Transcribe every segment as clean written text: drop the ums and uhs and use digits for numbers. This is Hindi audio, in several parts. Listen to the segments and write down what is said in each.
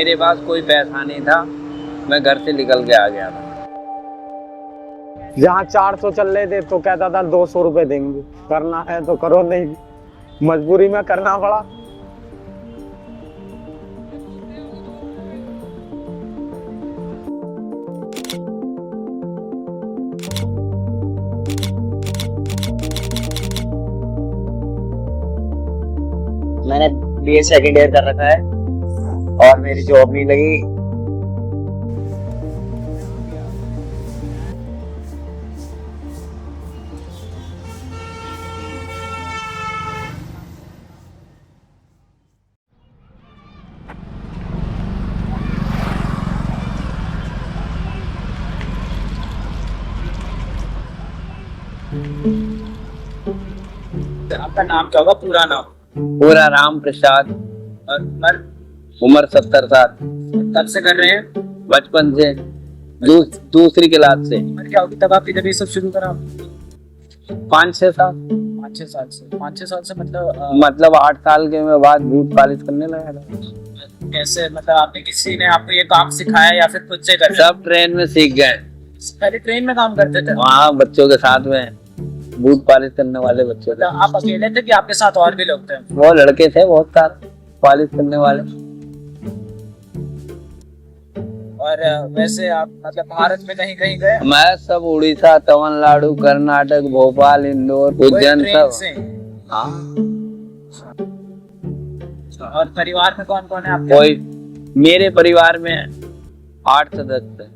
मेरे पास कोई पैसा नहीं था, मैं घर से निकल के आ गया था। जहाँ 400 चल रहे थे तो कहता था 200 रुपए देंगे, करना है तो करो, नहीं मजबूरी में करना पड़ा। मैंने बीए सेकेंड ईयर कर रखा है और मेरी जॉब नहीं लगी। आपका नाम क्या होगा, पूरा नाम? पूरा राम प्रसाद। और उम्र? उम्र 70 साल। कब से कर रहे हैं? बचपन से, दूसरी क्लास से। उम्र क्या होगी तब आपकी जब ये सब शुरू करा? 5-6 साल। 5-6 साल से। 5-6 साल से मतलब 8 साल के में बाद बूट पॉलिश करने लगा था। कैसे, मतलब आपने किसी ने आपको ये काम सिखाया या फिर खुद से कर? सब ट्रेन में सीख गए। पहले ट्रेन में काम करते थे? वहाँ बच्चों के साथ में, बूट पॉलिश करने वाले बच्चों थे। आप अकेले थे कि आपके साथ और भी लोग थे? वो लड़के थे बहुत साथ पॉलिश करने वाले। और वैसे आप मतलब भारत में कहीं कहीं गए? मैं सब उड़ीसा, तमिलनाडु, कर्नाटक, भोपाल, इंदौर, उज्जैन सब। हाँ। और परिवार में कौन कौन है आपके? कोई मेरे परिवार में 8 सदस्य हैं।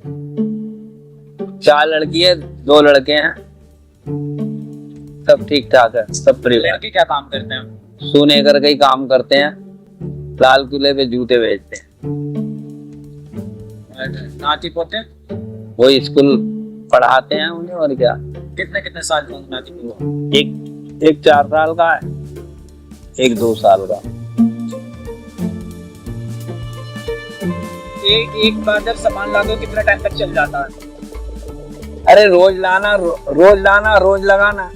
4 लड़की है, 2 लड़के हैं। सब ठीक ठाक है, सब परिवार। लड़के क्या काम करते हैं? सोनेगर का ही काम करते हैं, लाल किले पे जूते बेचते हैं। नाती पोते? वो स्कूल पढ़ाते हैं उन्हें, और क्या। कितने कितने साल के होंगे नाती पोते? एक 4 साल का है, एक 2 साल का। एक बार जब सामान ला दो कितना टाइम तक चल जाता है? अरे रोज लाना, रोज लगाना।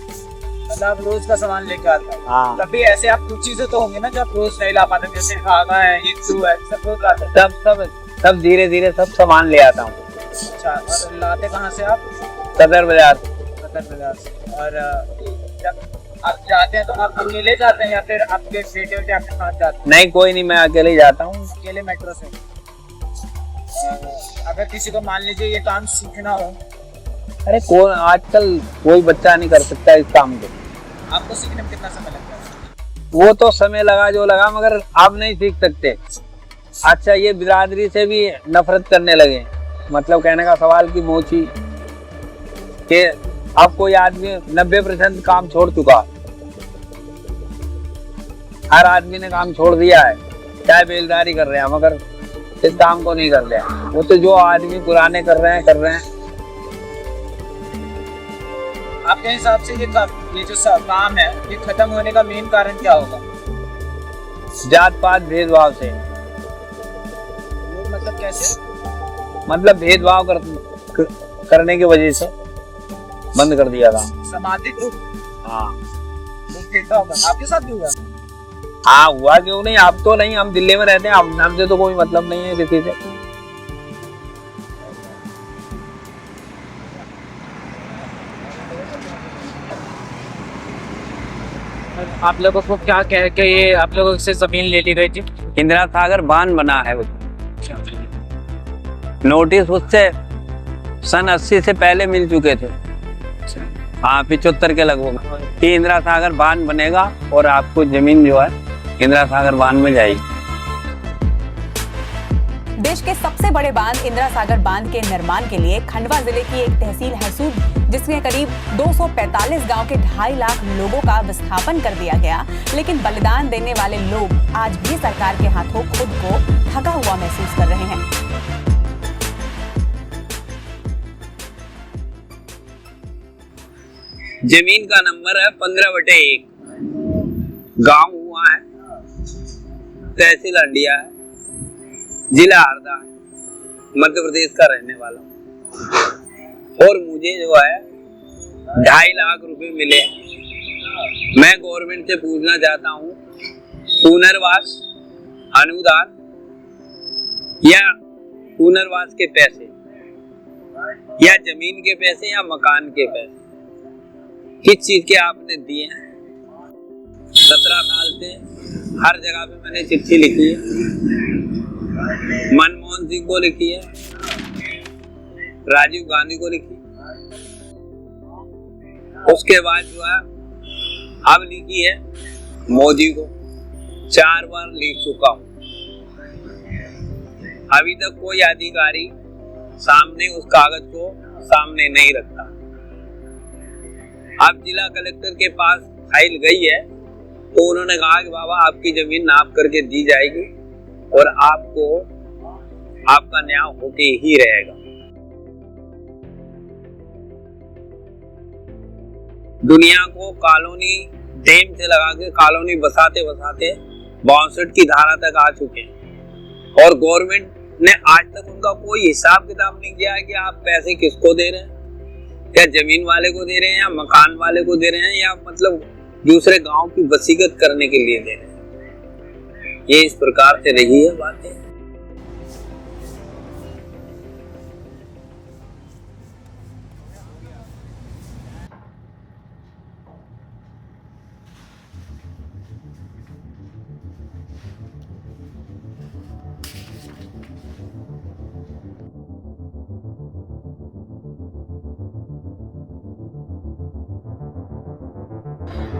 मतलब रोज का सामान लेके आता है? हाँ। तभी ऐसे आप कुछ चीजें तो होंगी ना जो आप रोज नहीं ला पाते, जैसे खाना है, ये फ्रू है, सब रोज लाते हैं? सब धीरे धीरे सब सामान ले आता हूँ। अच्छा, और लाते कहाँ से आप? सदर बाजार। सदर बाजार से। और जब आप जाते हैं तो आप अकेले जाते हैं या फिर आपके बेटे बेटे आपके साथ जाते हैं? नहीं, कोई नहीं, मैं अकेले ही जाता हूँ। अकेले मेट्रो से? अगर किसी को मान लीजिए ये काम सीखना हो? अरे कौन आजकल कोई बच्चा नहीं कर सकता इस काम को। आपको सीखने में कितना समय लगता है? वो तो समय लगा जो लगा, मगर आप नहीं सीख सकते। अच्छा, ये बिरादरी से भी नफरत करने लगे। मतलब कहने का सवाल की मोची कि अब कोई आदमी 90% काम छोड़ चुका, हर आदमी ने काम छोड़ दिया है, चाहे बेलदारी कर रहे हैं, मगर इस काम को नहीं कर रहे हैं। वो तो जो आदमी पुराने कर रहे हैं। आपके हिसाब से ये जो काम है ये खत्म होने का मेन कारण क्या होगा? जात पात भेदभाव से। मतलब कैसे? मतलब भेदभाव करने की वजह से बंद कर दिया था। सामाजिक रूप? हाँ। आपके साथ भी हुआ? हाँ, हुआ क्यों नहीं। आप तो नहीं, हम दिल्ली में रहते हैं, हमसे तो कोई मतलब नहीं है किसी से। आप लोगों को क्या कह के ये आप लोगों से जमीन ले ली गई थी? इंदिरा सागर बांध बना है। नोटिस उससे सन 80 से पहले मिल चुके थे। हाँ, 75 के लगभग कि इंदिरा सागर बांध बनेगा और आपको जमीन जो है इंदिरा सागर बांध में जाएगी। देश के सबसे बड़े बांध इंदिरा सागर बांध के निर्माण के लिए खंडवा जिले की एक तहसील हरसूद, जिसमें करीब 245 गांव के 2.5 लाख लोगों का विस्थापन कर दिया गया, लेकिन बलिदान देने वाले लोग आज भी सरकार के हाथों खुद को ठगा हुआ महसूस कर रहे हैं। जमीन का नंबर है 15/1। गांव हुआ है, तहसील हंडिया है, जिला हरदा है, मध्य प्रदेश का रहने वाला हूं। और मुझे जो है 2.5 लाख रुपए मिले। मैं गवर्नमेंट से पूछना चाहता हूँ पुनर्वास अनुदान या पुनर्वास के पैसे या जमीन के पैसे या मकान के पैसे, किस चीज के आपने दिए हैं? 17 साल से हर जगह पे मैंने चिट्ठी लिखी है, मनमोहन सिंह को लिखी है, राजीव गांधी को लिखी, उसके बाद जो है अब लिखी है मोदी को, 4 बार लिख चुका हूं। अभी तक कोई अधिकारी सामने उस कागज को सामने नहीं रखता। अब जिला कलेक्टर के पास फाइल गई है तो उन्होंने कहा कि बाबा आपकी जमीन नाप करके दी जाएगी और आपको आपका न्याय होके ही रहेगा। दुनिया को कॉलोनी डैम से लगा के कॉलोनी बसाते बसाते 62 की धारा तक आ चुके हैं और गवर्नमेंट ने आज तक उनका कोई हिसाब किताब नहीं किया है कि आप पैसे किसको दे रहे हैं, क्या जमीन वाले को दे रहे हैं या मकान वाले को दे रहे हैं या मतलब दूसरे गांव की वसीयत करने के लिए दे रहे हैं। ये इस प्रकार से रही है बातें।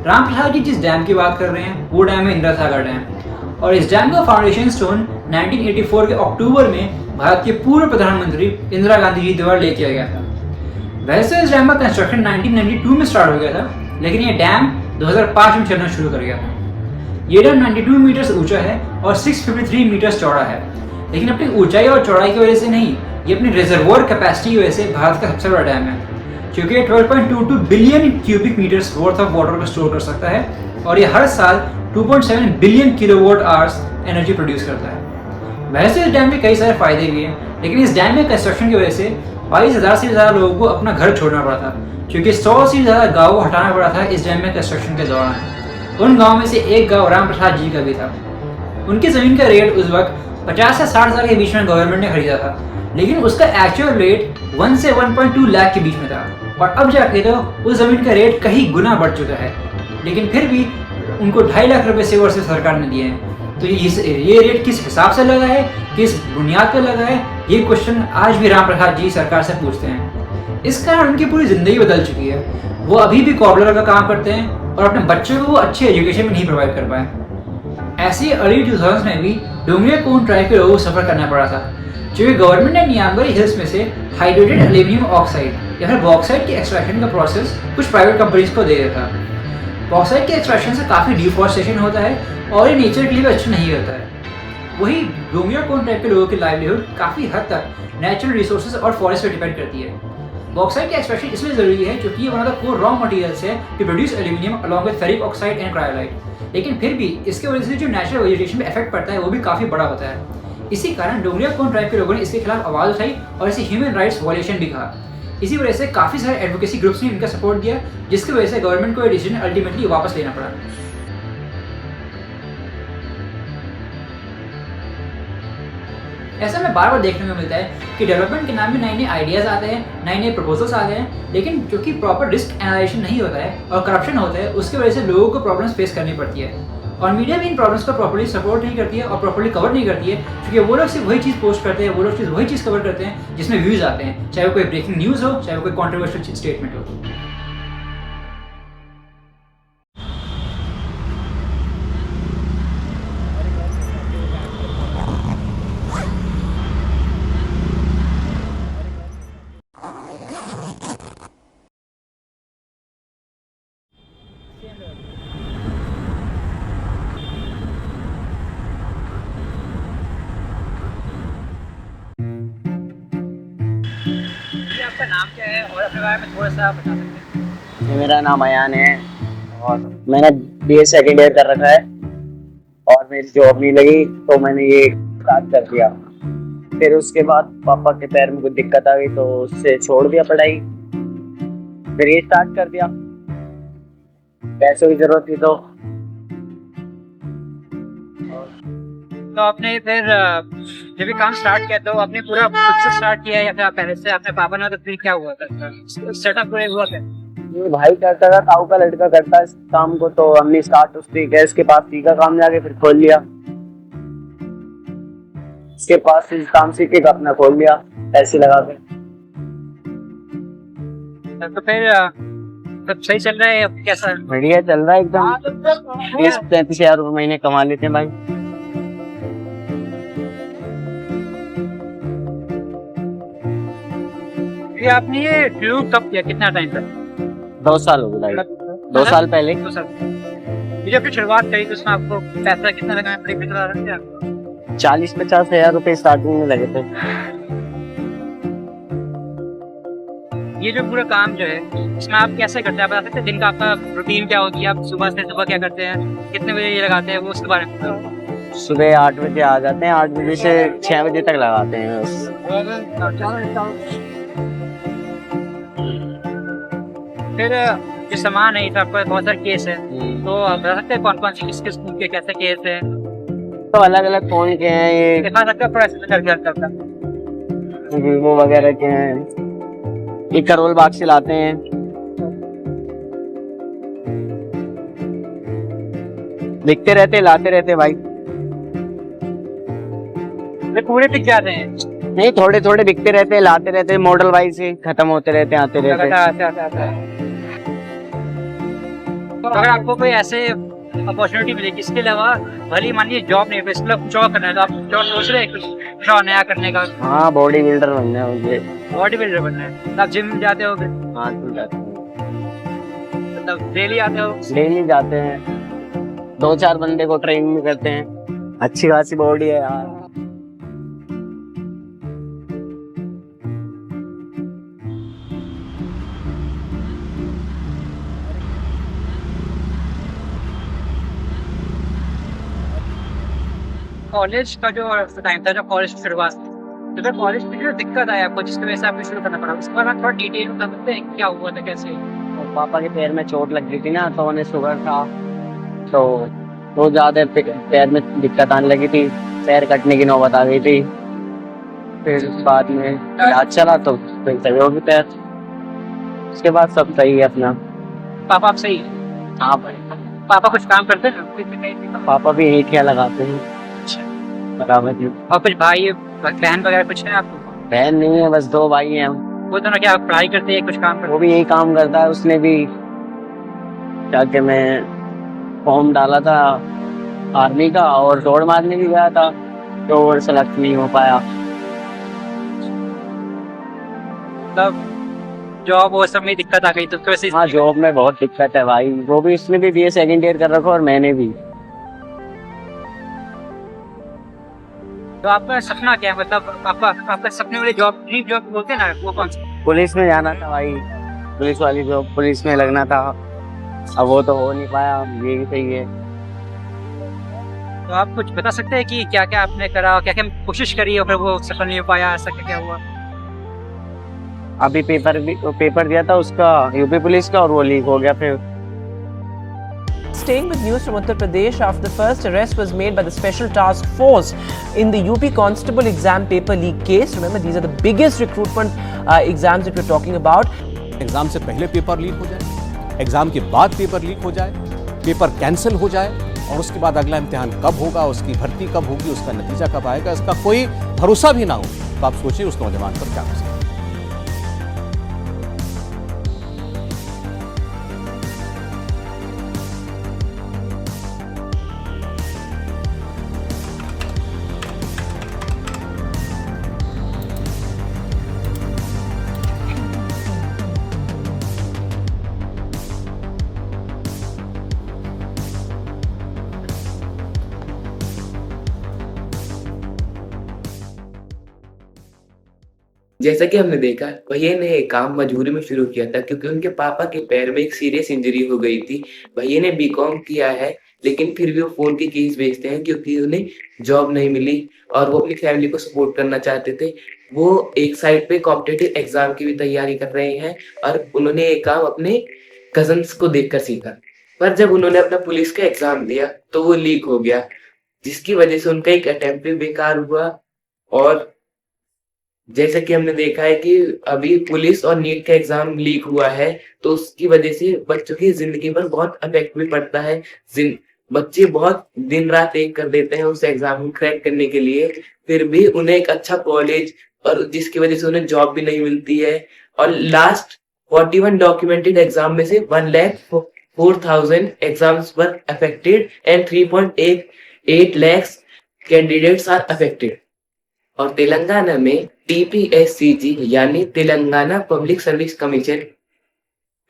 राम प्रसाद जी जिस डैम की बात कर रहे हैं वो डैम है इंदिरा सागर डैम, और इस डैम का फाउंडेशन स्टोन 1984 के अक्टूबर में भारत के पूर्व प्रधानमंत्री इंदिरा गांधी जी द्वारा ले किया गया था। वैसे इस डैम का कंस्ट्रक्शन 1992 में स्टार्ट हो गया था, लेकिन ये डैम 2005 में चलना शुरू कर गया था। ये डैम 92 मीटर ऊंचा है और 653 मीटर चौड़ा है, लेकिन अपनी ऊंचाई और चौड़ाई की वजह से नहीं, ये अपनी रिजर्वोयर कैपेसिटी की वजह से भारत का सबसे बड़ा डैम है, क्योंकि ये 12.22 billion cubic metres worth of water को स्टोर कर सकता है और ये हर साल 2.7 billion kilowatt hours energy produce करता है। वैसे इस डैम में कई सारे फायदे भी हैं, लेकिन इस डैम में कंस्ट्रक्शन की वजह से 22,000 से ज़्यादा लोगों को अपना घर छोड़ना पड़ा था, क्योंकि 100 से ज़्यादा गाँव को हटाना पड़ा था इस डैम में कंस्ट्रक्शन के दौरान। उन गाँव में से एक गाँव राम प्रसाद जी का भी था। उनकी ज़मीन का रेट उस वक्त 50 से 60 हज़ार के बीच में गवर्नमेंट ने खरीदा था, लेकिन उसका एक्चुअल रेट 1 से 1.2 लाख के बीच में था, और अब जाके तो उस जमीन का रेट कहीं गुना बढ़ चुका है, लेकिन फिर भी उनको 2.5 लाख रुपए से वर्ष सरकार ने दिए हैं। तो ये रेट किस हिसाब से लगा है, किस बुनियाद पर लगा है, ये क्वेश्चन आज भी राम प्रसाद जी सरकार से पूछते हैं। इस कारण उनकी पूरी जिंदगी बदल चुकी है। वो अभी भी कॉबलर का काम करते हैं और अपने बच्चों को वो अच्छी एजुकेशन में नहीं प्रोवाइड कर पाए। ऐसे अर्ली 2000s में भी डोंगरिया कोन ट्राइब के लोगों को सफर करना पड़ा था, क्योंकि गवर्नमेंट ने नियांगरी हिल्स में से हाइड्रेटेड एल्यूमिनियम ऑक्साइड या फिर बॉक्साइट के एक्सट्रैक्शन का प्रोसेस कुछ प्राइवेट कंपनीज को दे दिया था। बॉक्साइट के एक्सट्रैक्शन से काफ़ी डिफॉरेस्टेशन होता है और ये नेचर के लिए भी अच्छा नहीं होता है। वही डोंगरिया कोन टाइप के लोगों की लाइवलीहुड काफ़ी हद तक नेचुरल रिसोर्सेज और फॉरेस्ट पर डिपेंड करती है। बॉक्साइट के एक्सट्रैक्शन इसलिए ज़रूरी है क्योंकि ये one of the core raw materials है to produce aluminium along with ferric oxide and cryolite. लेकिन फिर भी इसके वजह से जो नेचुरल वेजिटेशन पे इफेक्ट पड़ता है वो भी काफ़ी बड़ा होता है। इसी कारण डोंगरिया कोन ट्राइब के लोगों ने इसके खिलाफ आवाज़ उठाई और इसे ह्यूमन राइट्स वॉयलेशन भी कहा। इसी वजह से काफ़ी सारे एडवोकेसी ग्रुप्स ने इनका सपोर्ट दिया, जिसकी वजह से गवर्नमेंट को ये डिसीजन अल्टीमेटली वापस लेना पड़ा। ऐसा में बार बार देखने को मिलता है कि डेवलपमेंट के नाम में नए नए आइडियाज़ आते हैं, नए नए प्रपोजल्स आते हैं, लेकिन क्योंकि प्रॉपर रिस्क एनालाइजेशन नहीं होता है और करप्शन होता है, उसकी वजह से लोगों को प्रॉब्लम्स फेस करनी पड़ती है। और मीडिया भी इन प्रॉब्लम्स को प्रॉपर्ली सपोर्ट नहीं करती है और प्रॉपर्ली कवर नहीं करती है, क्योंकि वो लोग सिर्फ वही चीज़ पोस्ट करते हैं, वो लोग सिर्फ वही चीज़ कवर करते हैं जिसमें व्यूज़ आते हैं, चाहे वो कोई ब्रेकिंग न्यूज़ हो, चाहे वो कोई कॉन्ट्रोवर्शियल स्टेटमेंट हो। आपका नाम क्या है और अपने बारे में थोड़ा सा बता सकते हैं? मेरा नाम अयान है और मैंने BA सेकेंड ईयर कर रखा है और मेरी जॉब नहीं लगी तो मैंने ये स्टार्ट कर दिया। फिर उसके बाद पापा के पैर में कुछ दिक्कत आ गई तो उससे छोड़ दिया पढ़ाई, फिर ये स्टार्ट कर दिया। पैसों की जरूरत थी तो तो आपने फिर जब ये काम स्टार्ट किया तो आपने पूरा खुद से स्टार्ट किया या फिर आप पहले से आपने पापा ने, तो फिर क्या हुआ था सेटअप पूरे हुआ था? ये भाई करता था, ताऊ का लड़का करता है इस काम को, तो हमने स्टार्ट उसके गैस के पास सीखा काम, जाके फिर खोल लिया। इसके पास से काम सीख के अपना खोल लिया पैसे लगा के। तो फिर सब सही चल रहा है अब कैसा? बढ़िया चल रहा है एकदम। 30-35 हजार रुपये महीने कमा लेते हैं भाई। ये आपने ये शुरू कब किया, कितना टाइम तक? 2 साल हो गए भाई, 2 साल पहले। 2 साल। ये जब शुरुआत करी तो उसमें आपको पैसा कितना लगा? 40-50 हजार रुपए स्टार्टिंग में लगे थे। ये जो पूरा काम जो है इसमें आप कैसे करते हैं, आप बता सकते हैं दिन का आपका रूटीन क्या होती है? आप सुबह से सुबह क्या करते हैं, कितने बजे ये लगाते हैं, वो उसके बारे में बताओ। सुबह 8 बजे आ जाते हैं, 8 बजे से 6 बजे तक लगाते हैं बस। फिर जो सामान है, आपके पास बहुत सारे केस है, तो आप बता सकते हैं कौन कौन से किस किस के कैसे केस है? तो अलग अलग फोन के हैं, ये दिखा सकते हैं थोड़ा सा? वीवो वगैरह के हैं, ये करोल बाग से लाते हैं। बिकते रहते लाते रहते भाई। ये पूरे बिक जाते हैं? नहीं, थोड़े थोड़े बिकते रहते लाते रहते, मॉडल वाइज से खत्म होते रहते आते रहते। तो अगर आपको कोई ऐसे अपॉर्चुनिटी मिलेगी इसके अलावा, भले मान लीजिए जॉब नहीं है, इसके अलावा कुछ और करना है, तो आप जॉब सोच रहे हैं कुछ और नया करने का? हाँ, बॉडी बिल्डर बनना है मुझे। बॉडी बिल्डर बनना है? तो आप जिम जाते हो? हाँ, तो जाते हैं, मतलब डेली आते हो? डेली जाते हैं। 2-4 बंदे को ट्रेनिंग करते हैं। अच्छी खासी बॉडी है यार। कॉलेज का जो टाइम था, जो कॉलेज की शुरुआत, तो फिर कॉलेज में जो दिक्कत आई आपको जिसकी वजह से आपको शुरू करना पड़ा, उसके बाद आप थोड़ा डिटेल बता सकते हैं क्या हुआ था, कैसे? और पापा के पैर में चोट लग गई थी ना, तो उन्हें शुगर था, तो ज्यादा पैर में दिक्कत आने लगी थी, पैर कटने की नौबत आ गई थी। फिर बाद में इलाज चला तो फिर सही हो गई पैर। उसके बाद सब सही है अपना। पापा आप सही है? हाँ भाई, पापा कुछ काम करते हैं? पापा भी ईंटियाँ लगाते हैं बराबर जी। और कुछ भाई बहन वगैरह कुछ है आपको? बहन नहीं है, बस 2 भाई हैं हम। वो दोनों क्या पढ़ाई करते हैं, कुछ काम करते वो भी यही काम करता है। उसने भी जाके मैं फॉर्म डाला था आर्मी का, और दौड़ मारने भी गया था, तो वो सेलेक्ट नहीं हो पाया। मतलब जॉब वो सब में दिक्कत आ गई तो कैसे? हाँ, जॉब में बहुत दिक्कत है भाई। वो भी, उसने भी BA सेकंड ईयर कर रखा और मैंने भी। तो आपका सपना क्या है, मतलब आपका सपने वाली जॉब, ड्रीम जॉब बोलते हैं ना, वो कौन सी? पुलिस में जाना था भाई, पुलिस वाली जॉब, पुलिस में लगना था। अब वो तो हो नहीं पाया, ये भी सही है। तो आप कुछ बता सकते हैं कि क्या क्या आपने करा, क्या क्या कोशिश करी और फिर वो सफल नहीं हो पाया, ऐसा क्या क्या हुआ? अभी पेपर दिया था उसका, यूपी पुलिस का, और वो लीक हो गया फिर। Staying with news from Uttar Pradesh, after the first arrest was made by the Special Task Force in the UP Constable exam paper leak case. Remember, these are the biggest recruitment exams that we're talking about. Exam से पहले पेपर लीक हो जाए, एग्जाम के बाद पेपर लीक हो जाए, पेपर कैंसिल हो जाए, और उसके बाद अगला इम्तिहान कब होगा, उसकी भर्ती कब होगी, उसका नतीजा कब आएगा, इसका कोई भरोसा भी ना हो, तो आप सोचिए उस नौजवान पर क्या हो सकता है। जैसा कि हमने देखा, भैया ने एक काम मजबूरी में शुरू किया था क्योंकि उनके पापा के पैर में एक सीरियस इंजरी हो गई थी। भैया ने बीकॉम किया है, लेकिन फिर भी वो फोन की कीज बेचते हैं क्योंकि उन्हें जॉब नहीं मिली और वो अपनी फैमिली को सपोर्ट करना चाहते थे। वो एक साइड पे कॉम्पिटिटिव एग्जाम की भी तैयारी कर रहे हैं और उन्होंने ये काम अपने कजन्स को देखकर सीखा। पर जब उन्होंने अपना पुलिस का एग्जाम दिया तो वो लीक हो गया। जिसकी वजह से उनका एक अटेम्प्ट भी बेकार हुआ। और जैसा कि हमने देखा है कि अभी पुलिस और नीट का एग्जाम लीक हुआ है, तो उसकी वजह से बच्चों की जिंदगी पर बहुत इफेक्ट भी पड़ता है। बच्चे बहुत दिन रात एक कर देते हैं उस एग्जाम को क्रैक करने के लिए, फिर भी उन्हें एक अच्छा कॉलेज और जिसकी वजह से उन्हें जॉब भी नहीं मिलती है। और लास्ट 41 डॉक्यूमेंटेड एग्जाम में से 1,04,000 exams were affected and 3.8 lakhs candidates are affected. और तेलंगाना में TPSCG यानी Telangana public service commission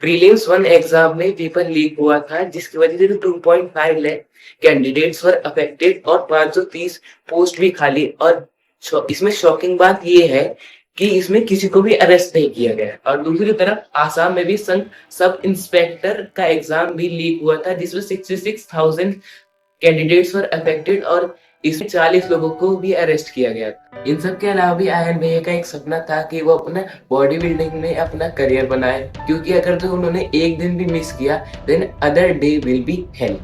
prelims 1 exam में पेपर लीक हुआ था, जिसकी वजह से 2.5 लाख कैंडिडेट्स वर अफेक्टेड और 530 पोस्ट भी खाली। और इसमें शॉकिंग बात ये है कि इसमें किसी को भी अरेस्ट नहीं किया गया। और दूसरी तरफ आसाम में भी सब इंस्पेक्टर का एग्जाम भी लीक हुआ था, जिसमें 66,000 कैंडिडेट्स वर अफेक्टेड और इसमें 40 लोगों को भी अरेस्ट किया गया। इन सब के अलावा भी आयन भैया का एक सपना था कि वो अपना बॉडी बिल्डिंग में अपना करियर बनाए, क्योंकि अगर तो उन्होंने एक दिन भी मिस किया then other day will be hell.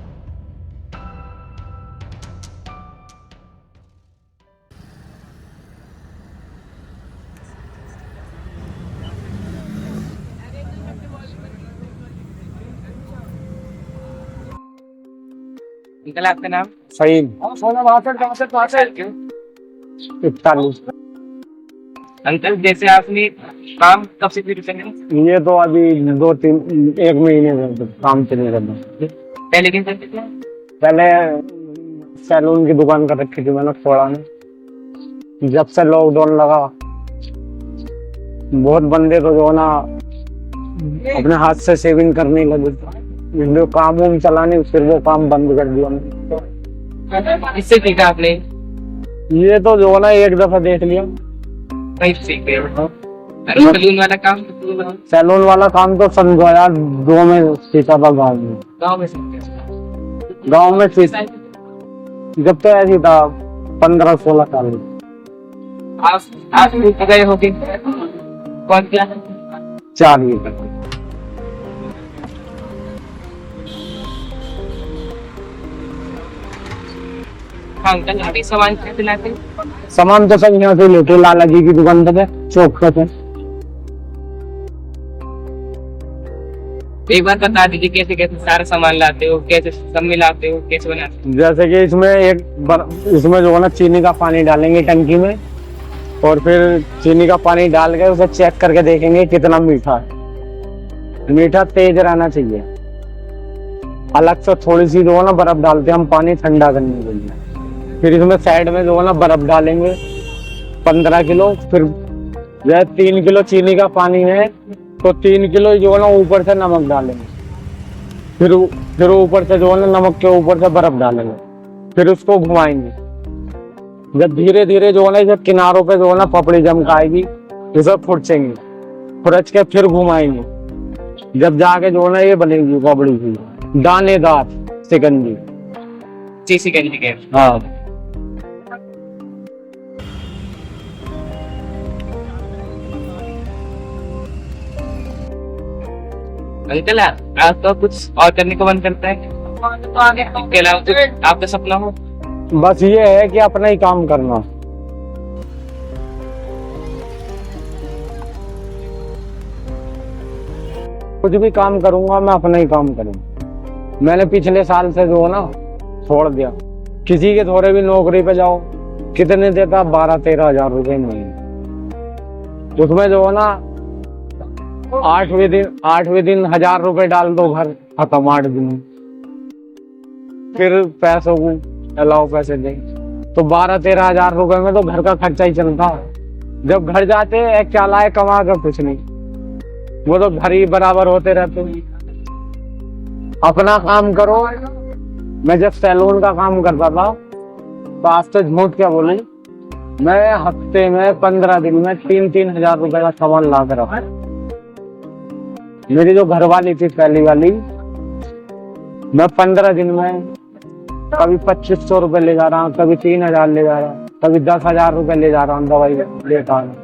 निकला आपका नाम? सईद 41। अंकल जैसे आपने काम कब से शुरू करें? ये तो अभी 1 महीने से काम चलने लगा। पहले क्या करते थे? पहले सैलून की दुकान कर रखी थी मैंने थोड़ा में। जब से लॉकडाउन लगा बहुत बंदे तो जो ना अपने हाथ से सेविंग करने लगे, जो काम वाम चलाने फिर वो काम बंद कर दिया। इससे सीखा आपने? ये तो जो ना एक दफा देख लिया। कहीं सीख गए? सैलून वाला काम? सैलून वाला काम तो सन 2002 में सीखा था गाँव में। गाँव में सीखा? गाँव में सीखा जब तो ऐसी था 15-16 साल में। आप गए होगे कौन क्या? 4 मीटर। अंकल अभी सामान कैसे लाते हैं? सामान तो सब यहाँ से लेते लाला जी की दुकान पे चौक पे। एक बार बता दीजिए कैसे कैसे सारा सामान लाते हो, कैसे सब मिलाते हो, कैसे बनाते हो? जैसे कि इसमें जो है ना चीनी का पानी डालेंगे टंकी में, और फिर चीनी का पानी डाल के उसे चेक करके देखेंगे कितना मीठा है। मीठा तेज रहना चाहिए। अलग से थोड़ी सी जो है ना बर्फ डालते हैं हम पानी ठंडा करने के लिए। फिर इसमें साइड में जो है ना बर्फ डालेंगे 15 किलो। फिर जो 3 किलो चीनी का पानी है तो 3 किलो जो है ना ऊपर से नमक डालेंगे। फिर ऊपर से जो है ना नमक के ऊपर से बर्फ डालेंगे। फिर उसको घुमाएंगे। जब धीरे धीरे जो है ना इसे किनारों पे जो है ना पपड़ी जमकाएगी, इसे फुड़चेंगे, फुड़च के फिर घुमाएंगे। जब जाके जो है ना ये बनेगी पपड़ी की दानेदार सिकंजी। जी सिकंजी के? हाँ। अंकल आपका कुछ और करने को मन करता है? इसके अलावा कुछ आपका सपना हो? बस ये है कि अपना ही काम करना। कुछ भी काम करूंगा मैं अपना ही काम करूंगा। मैंने पिछले साल से जो है ना छोड़ दिया। किसी के थोड़े भी नौकरी पे जाओ, कितने देता? 12-13 हजार रुपए महीने। उसमें जो है ना 8वें दिन 1000 रुपए डाल दो, घर खत्म 8 दिन। फिर पैसों को अलाउ पैसे दे तो 12-13 हजार रुपए में तो घर का खर्चा ही चलता। जब घर जाते एक क्या लाए कमा कर कुछ नहीं, वो तो घर ही बराबर होते रहते। अपना काम करो। मैं जब सैलून का काम करता था तो आज से झूठ क्या बोले, मैं हफ्ते में 15 दिन में 3-3 हजार रुपए का सामान ला कर रखा। मेरी जो घरवाली थी पहली वाली, मैं 15 दिन में कभी 2500 रुपए ले जा रहा हूँ, कभी 3000 ले जा रहा हूँ, कभी 10,000 रुपए ले जा रहा हूँ दवाई लेता हूँ।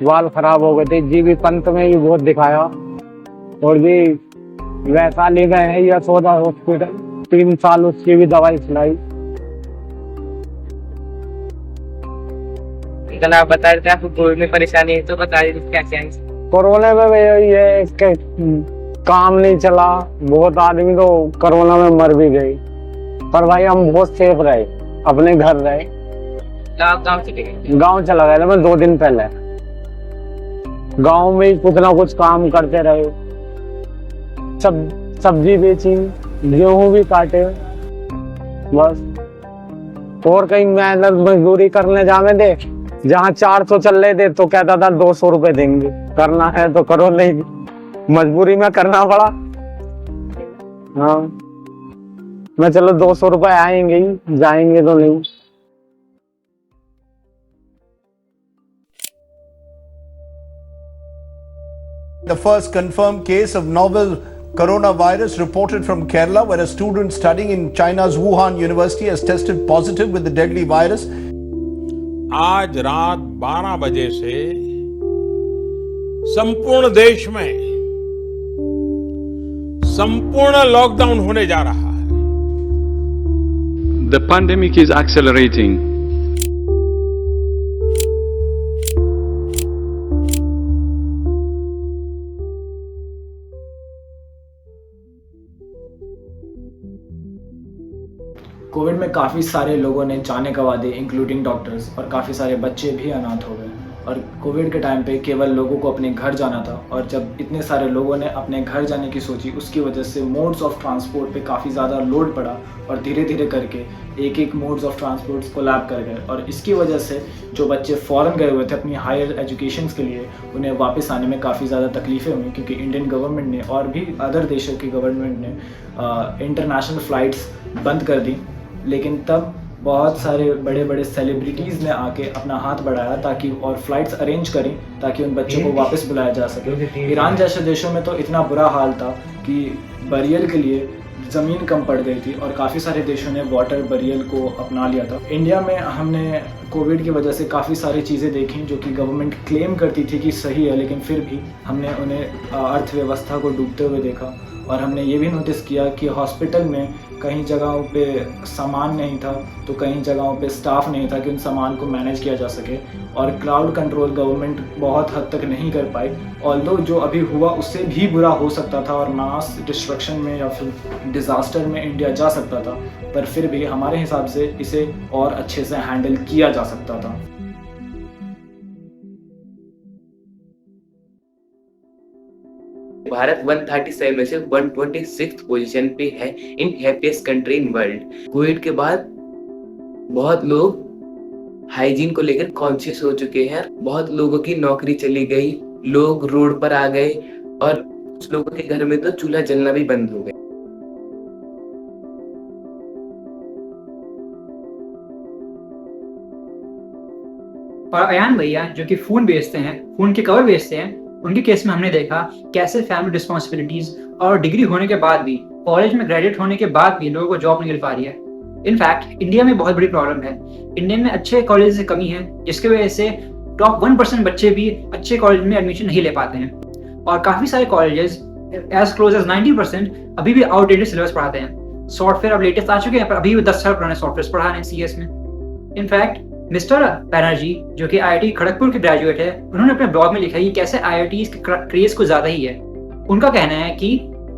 बाल खराब हो गए थे, जीबी पंत में भी बहुत दिखाया। और भी वैशाली में है यशोदा हॉस्पिटल, 3 साल उसकी भी दवाई खिलाई। इतना आप बता रहे थे आपको कोविड में परेशानी है, तो बता दीजिए क्या क्या है। कोरोना में ये कि काम नहीं चला, बहुत आदमी तो कोरोना में मर भी गए, पर भाई हम बहुत सेफ रहे, अपने घर रहे। गाँव चले गए? गाँव चला गया था मैं 2 दिन पहले। गाँव में ही कुछ ना कुछ काम करते रहे, सब्जी बेची, गेहूं भी काटे, बस। और कहीं मेहनत मजदूरी करने जाने दे, जहाँ 400 चल रहे थे तो कहता था 200 रुपए देंगे, करना है तो करो, नहीं मजबूरी में करना पड़ा। हाँ मैं चलो 200 रुपए आएंगे ही, जाएंगे तो नहीं। The first confirmed case of novel coronavirus reported from Kerala, where a student studying in China's Wuhan University has tested positive with the deadly virus. आज रात 12 बजे से संपूर्ण देश में संपूर्ण लॉकडाउन होने जा रहा है। The pandemic is accelerating. Covid में काफ़ी सारे लोगों ने जानें गंवा दी, इंक्लूडिंग डॉक्टर्स, और काफ़ी सारे बच्चे भी अनाथ हो गए। और कोविड के टाइम पे केवल लोगों को अपने घर जाना था, और जब इतने सारे लोगों ने अपने घर जाने की सोची, उसकी वजह से मोड्स ऑफ ट्रांसपोर्ट पे काफ़ी ज़्यादा लोड पड़ा, और धीरे धीरे करके एक मोड्स ऑफ ट्रांसपोर्ट कोलैप कर गए। और इसकी वजह से जो बच्चे फ़ॉरेन गए हुए थे अपनी हायर एजुकेशंस के लिए, उन्हें वापस आने में काफ़ी ज़्यादा तकलीफ़ें हुई, क्योंकि इंडियन गवर्नमेंट ने और भी अदर देशों की गवर्नमेंट ने इंटरनेशनल फ़्लाइट्स बंद कर दी। लेकिन तब बहुत सारे बड़े बड़े सेलिब्रिटीज़ ने आके अपना हाथ बढ़ाया ताकि और फ्लाइट्स अरेंज करी ताकि उन बच्चों को वापस बुलाया जा सके। ईरान जैसे देशों में तो इतना बुरा हाल था कि बरियल के लिए ज़मीन कम पड़ गई थी, और काफ़ी सारे देशों ने वाटर बरियल को अपना लिया था। इंडिया में हमने कोविड की वजह से काफ़ी सारी चीज़ें देखी जो कि गवर्नमेंट क्लेम करती थी कि सही है, लेकिन फिर भी हमने उन्हें अर्थव्यवस्था को डूबते हुए देखा। और हमने ये भी नोटिस किया कि हॉस्पिटल में कहीं जगहों पे सामान नहीं था, तो कहीं जगहों पे स्टाफ नहीं था कि उन सामान को मैनेज किया जा सके, और क्राउड कंट्रोल गवर्नमेंट बहुत हद तक नहीं कर पाई। ऑल्दो जो अभी हुआ उससे भी बुरा हो सकता था, और मास डिस्ट्रक्शन में या फिर डिज़ास्टर में इंडिया जा सकता था, पर फिर भी हमारे हिसाब से इसे और अच्छे से हैंडल किया जा सकता था। भारत 137 में से 126 पोजीशन पे है in happiest country in world. Covid के बाद बहुत लोग हाइजीन को लेकर कॉन्शियस हो चुके हैं। बहुत लोगों की नौकरी चली गई, लोग रोड पर आ गए, और कुछ लोगों के घर में तो चूल्हा जलना भी बंद हो गया। और अयान भैया जो कि फ़ोन बेचते हैं, फ़ोन के कवर बेचते हैं, उनके केस में हमने देखा कैसे फैमिली रिस्पॉन्सिबिलिटीज और डिग्री होने के बाद भी, कॉलेज में ग्रेजुएट होने के बाद भी लोगों को जॉब नहीं मिल पा रही है। इनफैक्ट इंडिया में बहुत बड़ी प्रॉब्लम है। इंडिया में अच्छे कॉलेज की कमी है, जिसकी वजह से टॉप 1% बच्चे भी अच्छे कॉलेज में एडमिशन नहीं ले पाते हैं। और काफ़ी सारे कॉलेजेस एज क्लोज एज 90% अभी भी आउटडेटेड सिलेबस पढ़ाते हैं। सॉफ्टवेयर अब लेटेस्ट आ चुके हैं, पर अभी भी 10 साल पुराने सॉफ्टवेयर पढ़ा रहे हैं CS में। इनफैक्ट मिस्टर बैनर्जी जो कि IIT खड़गपुर के ग्रेजुएट है, उन्होंने अपने ब्लॉग में लिखा है कि कैसे IITs के क्रेज को ज़्यादा ही है। उनका कहना है कि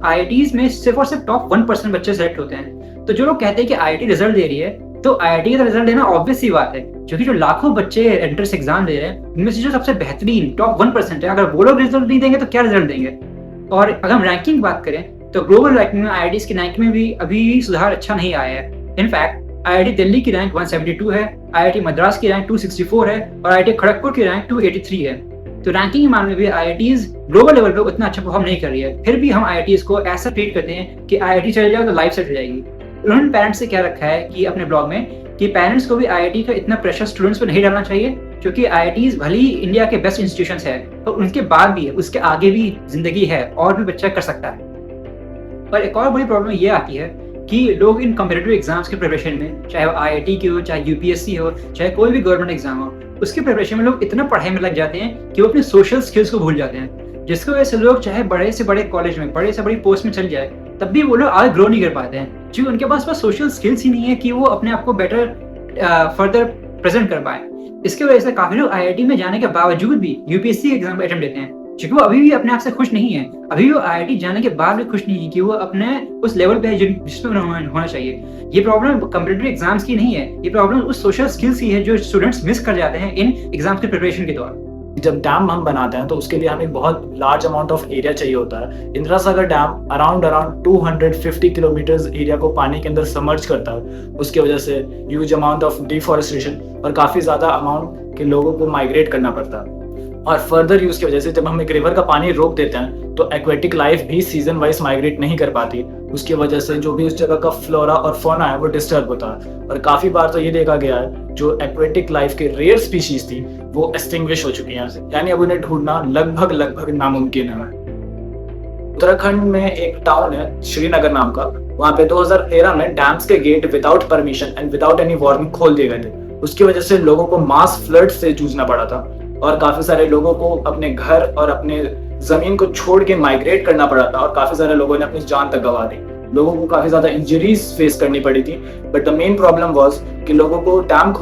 IITs में सिर्फ और सिर्फ टॉप 1% बच्चे सेलेक्ट होते हैं। तो जो लोग कहते हैं कि IIT रिजल्ट दे रही है, तो IIT का रिजल्ट देना ऑब्वियस सी बात है, क्योंकि जो लाखों बच्चे एंट्रेंस एग्जाम दे रहे हैं, उनमें से जो सबसे बेहतरीन टॉप 1% है, अगर वो लोग रिजल्ट नहीं देंगे तो क्या रिजल्ट देंगे। और अगर हम रैंकिंग की बात करें तो ग्लोबल रैंकिंग में IITs की रैंक में भी अभी सुधार अच्छा नहीं आया है। इनफैक्ट IIT दिल्ली की रैंक 172 है, IIT मद्रास की रैंक 264 है, और IIT खड़गपुर की रैंक 283 है। तो रैंकिंग के मामले में भी IITs ग्लोबल लेवल पे उतना अच्छा परफॉर्म नहीं कर रही है। फिर भी हम IITs को ऐसा ट्रीट करते हैं कि IIT चले जाओ तो लाइफ सेट हो जाएगी। उन्होंने पेरेंट्स से क्या रखा है कि अपने ब्लॉग में कि पेरेंट्स को भी IIT का इतना प्रेशर स्टूडेंट्स पर नहीं डालना चाहिए, क्योंकि IITs भले ही इंडिया के बेस्ट इंस्टीट्यूशंस है, तो उनके बाद भी उसके आगे भी जिंदगी है और भी बच्चा कर सकता है। पर एक और बड़ी प्रॉब्लम ये आती है कि लोग इन कॉम्पिटिटिव एग्जाम्स के प्रिपरेशन में, चाहे वो IIT की हो, चाहे UPSC हो, चाहे कोई भी गवर्नमेंट एग्जाम हो, उसके प्रिपरेशन में लोग इतना पढ़ाई में लग जाते हैं कि वो अपने सोशल स्किल्स को भूल जाते हैं, जिसकी वजह से लोग चाहे बड़े से बड़े कॉलेज में, बड़े से बड़ी पोस्ट में चल जाए, तब भी वो लोग आगे ग्रो नहीं कर पाते हैं, क्योंकि उनके पास सोशल स्किल्स ही नहीं है कि वो अपने आप को बेटर फर्दर प्रेजेंट कर पाए। इसकी वजह से काफी लोग आईआईटी में जाने के बावजूद भी यूपीएससी एग्जाम का अटेम्प्ट देते हैं, क्योंकि वो अभी भी अपने आप से खुश नहीं है, अभी भी वो आईआईटी जाने के बाद भी खुश नहीं है कि वो अपने उस लेवल पे है जिसमें होना चाहिए। ये प्रॉब्लम कॉम्पिटिटिव एग्जाम्स की नहीं है, ये प्रॉब्लम उस सोशल स्किल्स की है जो स्टूडेंट्स मिस कर जाते हैं इन एग्जाम्स के प्रिपरेशन के दौरान। जब डैम हम बनाते हैं तो उसके लिए हमें बहुत लार्ज अमाउंट ऑफ एरिया चाहिए होता है। Indira Sagar dam around 250 kilometres area को पानी के अंदर समर्ज करता है। उसकी वजह से ह्यूज अमाउंट ऑफ डिफॉरेस्टेशन और काफ़ी ज़्यादा अमाउंट के लोगों को माइग्रेट करना पड़ता है। और फर्दर यूज़ की वजह से जब हम एक रिवर का पानी रोक देते हैं तो एक्वेटिक लाइफ भी सीजन वाइज माइग्रेट नहीं कर पाती। उसकी वजह से जो भी उस जगह का फ्लोरा और फौना है वो डिस्टर्ब होता है। और काफ़ी बार तो ये देखा गया है जो एक्वेटिक लाइफ के रेयर स्पीशीज थी वो एक्सटिंग्विश हो चुकी हैं, यानी अब उन्हें ढूंढना लगभग नामुमकिन है। उत्तराखंड में एक टाउन है श्रीनगर नाम का, वहाँ पे 2013 में डैम्स के gate without permission and without any warning खोल दिए गए थे। उसकी वजह से लोगों को मास फ्लड से जूझना पड़ा था और काफी सारे लोगों को अपने घर और अपने जमीन को छोड़ के माइग्रेट करना पड़ा था और काफी सारे लोगों ने अपनी जान तक गंवा दी। लोगों को काफी ज्यादा इंजरीज फेस करनी पड़ी थी, but the main problem was कि लोगों को डैम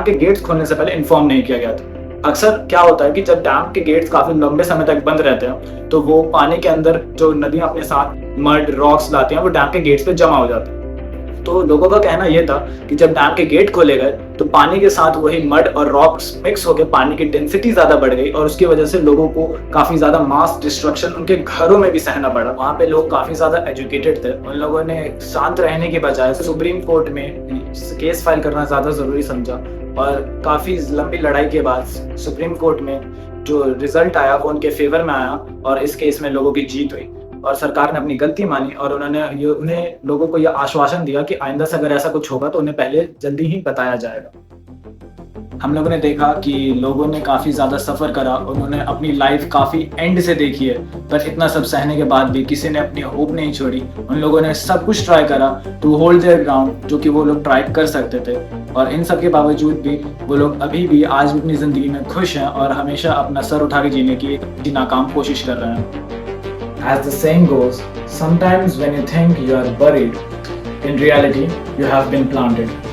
के गेट्स खोलने से पहले इन्फॉर्म नहीं किया गया था। अक्सर क्या होता है कि जब डैम के गेट्स काफी लंबे समय तक बंद रहते हैं तो वो पानी के अंदर जो नदियां अपने साथ मड रॉक्स लाती हैं वो डैम के गेट्स पे जमा हो जाते हैं। तो लोगों का कहना यह था कि जब डैम के गेट खोले गए तो पानी के साथ वही मड और रॉक्स मिक्स होकर पानी की डेंसिटी ज्यादा बढ़ गई और उसकी वजह से लोगों को काफी ज्यादा मास डिस्ट्रक्शन उनके घरों में भी सहना पड़ा। वहाँ पे लोग काफी ज्यादा एजुकेटेड थे, उन लोगों ने शांत रहने के बजाय सुप्रीम कोर्ट में केस फाइल करना ज्यादा जरूरी समझा और काफी लंबी लड़ाई के बाद सुप्रीम कोर्ट में जो रिजल्ट आया वो उनके फेवर में आया और इस केस में लोगों की जीत हुई और सरकार ने अपनी गलती मानी और उन्हें लोगों को यह आश्वासन दिया कि आइंदा से अगर ऐसा कुछ होगा तो उन्हें पहले जल्दी ही बताया जाएगा। हम लोगों ने देखा कि लोगों ने काफ़ी ज़्यादा सफ़र करा, उन्होंने अपनी लाइफ काफ़ी एंड से देखी है, पर इतना सब सहने के बाद भी किसी ने अपनी होप नहीं छोड़ी। उन लोगों ने सब कुछ ट्राई करा टू होल्ड देयर ग्राउंड, जो कि वो लोग ट्राई कर सकते थे और इन सब के बावजूद भी वो लोग अभी भी आज भी अपनी ज़िंदगी में खुश हैं और हमेशा अपना सर उठा के जीने की नाकाम कोशिश कर रहे हैं। As the saying goes, sometimes when you think you are buried, in reality you have been planted.